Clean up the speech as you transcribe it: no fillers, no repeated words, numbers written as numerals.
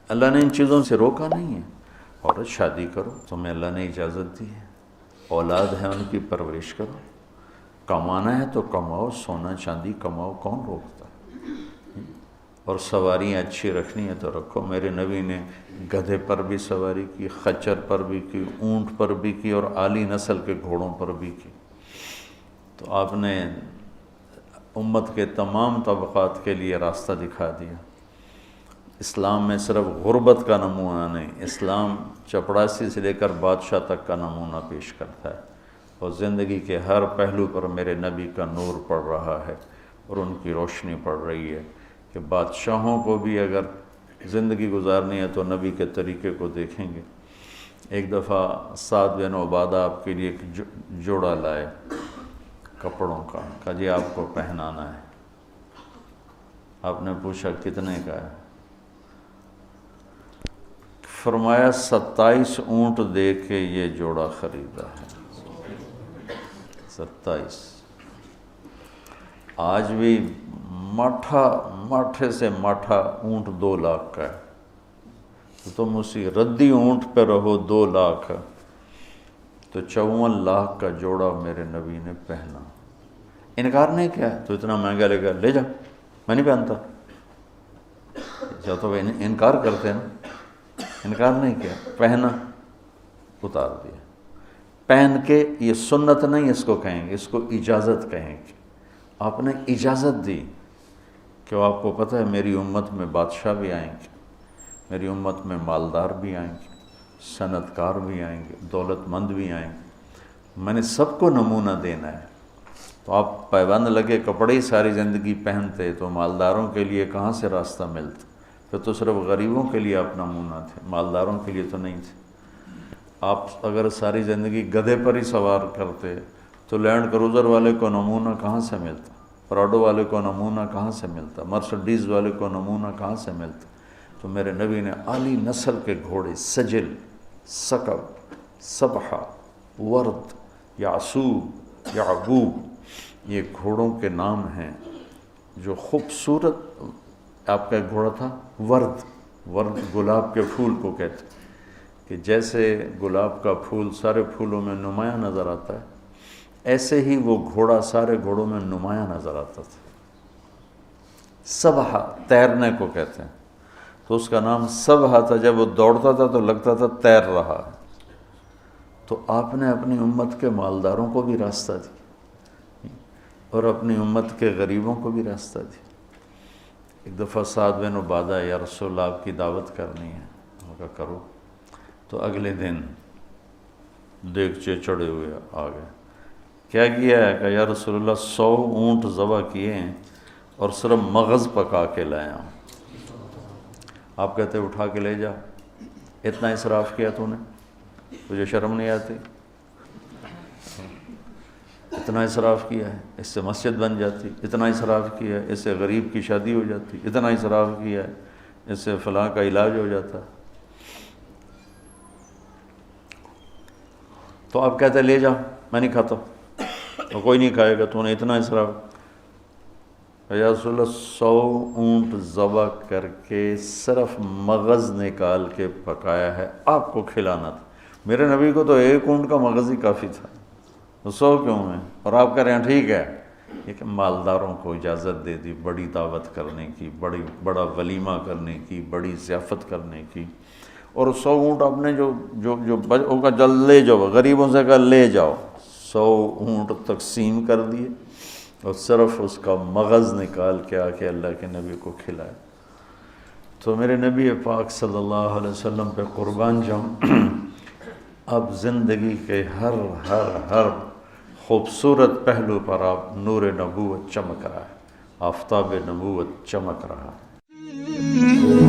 اللہ نے ان چیزوں سے روکا نہیں ہے. عورت شادی کرو، تمہیں اللہ نے اجازت دی ہے، اولاد ہے ان کی پرورش کرو، کمانا ہے تو کماؤ، سونا چاندی کماؤ، کون روکتا؟ اور سواریاں اچھی رکھنی ہے تو رکھو. میرے نبی نے گدھے پر بھی سواری کی، خچر پر بھی کی، اونٹ پر بھی کی، اور اعلی نسل کے گھوڑوں پر بھی کی. تو آپ نے امت کے تمام طبقات کے لیے راستہ دکھا دیا. اسلام میں صرف غربت کا نمونہ نہیں، اسلام چپڑاسی سے لے کر بادشاہ تک کا نمونہ پیش کرتا ہے، اور زندگی کے ہر پہلو پر میرے نبی کا نور پڑ رہا ہے اور ان کی روشنی پڑ رہی ہے کہ بادشاہوں کو بھی اگر زندگی گزارنی ہے تو نبی کے طریقے کو دیکھیں گے. ایک دفعہ سعد بن عبادہ آپ کے لیے ایک جوڑا لائے کپڑوں کا، کہا جی آپ کو پہنانا ہے. آپ نے پوچھا کتنے کا ہے؟ فرمایا 27 اونٹ دے کے یہ جوڑا خریدا ہے. 27. آج بھی ماٹھے سے ماٹھا اونٹ 2 لاکھ کا ہے، تو تم اسی ردی اونٹ پہ رہو. 2 لاکھ تو 54 لاکھ کا جوڑا میرے نبی نے پہنا. انکار نہیں کیا. تو اتنا مہنگا لے گا، لے جا، میں نہیں پہنتا. تو انکار کرتے ہیں نا، انکار نہیں کیا، پہنا، اتار دیا. پہن کے یہ سنت نہیں اس کو کہیں گے، اس کو اجازت کہیں گے. آپ نے اجازت دی کہ آپ کو پتہ ہے میری امت میں بادشاہ بھی آئیں گے، میری امت میں مالدار بھی آئیں گے، صنعت کار بھی آئیں گے، دولت مند بھی آئیں گے، میں نے سب کو نمونہ دینا ہے. تو آپ پابند لگے کپڑے ہی ساری زندگی پہنتے تو مالداروں کے لیے کہاں سے راستہ ملتا؟ پھر تو صرف غریبوں کے لیے آپ نمونہ تھے، مالداروں کے لیے تو نہیں تھے. آپ اگر ساری زندگی گدھے پر ہی سوار کرتے تو لینڈ کروزر والے کو نمونہ کہاں سے ملتا؟ پراڈو والے کو نمونہ کہاں سے ملتا؟ مرسڈیز والے کو نمونہ کہاں سے ملتا؟ تو میرے نبی نے اعلی نسل کے گھوڑے، سجل، ثقب، سبحہ، ورد، یعصوب، یعبوب، یہ گھوڑوں کے نام ہیں جو خوبصورت. آپ کا ایک گھوڑا تھا ورد گلاب کے پھول کو کہتے ہیں، کہ جیسے گلاب کا پھول سارے پھولوں میں نمایاں نظر آتا ہے، ایسے ہی وہ گھوڑا سارے گھوڑوں میں نمایاں نظر آتا تھا. سبحہ تیرنے کو کہتے ہیں، تو اس کا نام سبحہ تھا. جب وہ دوڑتا تھا تو لگتا تھا تیر رہا. تو آپ نے اپنی امت کے مالداروں کو بھی راستہ دی اور اپنی امت کے غریبوں کو بھی راستہ دی. ایک دفعہ سعد بن عبادہ، یا رسول اللہ آپ کی دعوت کرنی ہے. میں کہا کرو. تو اگلے دن دیگچے چڑھے ہوئے آ گئے. کیا کیا ہے؟ کہ یا رسول اللہ 100 اونٹ ذبح کیے ہیں اور صرف مغز پکا کے لائے ہوں. آپ کہتے اٹھا کے لے جا. اتنا اسراف کیا تو نے؟ تجھے شرم نہیں آتی؟ اتنا اسراف کیا ہے، اس سے مسجد بن جاتی. اتنا اسراف کیا ہے، اس سے غریب کی شادی ہو جاتی. اتنا اسراف کیا ہے، اس سے فلاں کا علاج ہو جاتا. تو آپ کہتے لے جا، میں نہیں کھاتا. تو کوئی نہیں کھائے گا، تو نے اتنا اسراف. یا رسول اللہ 100 اونٹ ذبح کر کے صرف مغز نکال کے پکایا ہے، آپ کو کھلانا تھا. میرے نبی کو تو 1 اونٹ کا مغز ہی کافی تھا، 100 کیوں ہیں؟ اور آپ کہہ رہے ہیں ٹھیک ہے. لیکن مالداروں کو اجازت دے دی بڑی دعوت کرنے کی، بڑا ولیمہ کرنے کی، بڑی ضیافت کرنے کی. اور 100 اونٹ آپ نے جو جل لے جاؤ، غریبوں سے کہا لے جاؤ. 100 اونٹ تقسیم کر دیے اور صرف اس کا مغز نکال کے آ کے اللہ کے نبی کو کھلائے. تو میرے نبی پاک صلی اللہ علیہ وسلم پہ قربان جاؤں. اب زندگی کے ہر خوبصورت پہلو پر آپ نور نبوت چمک رہا ہے، آفتاب نبوت چمک رہا ہے.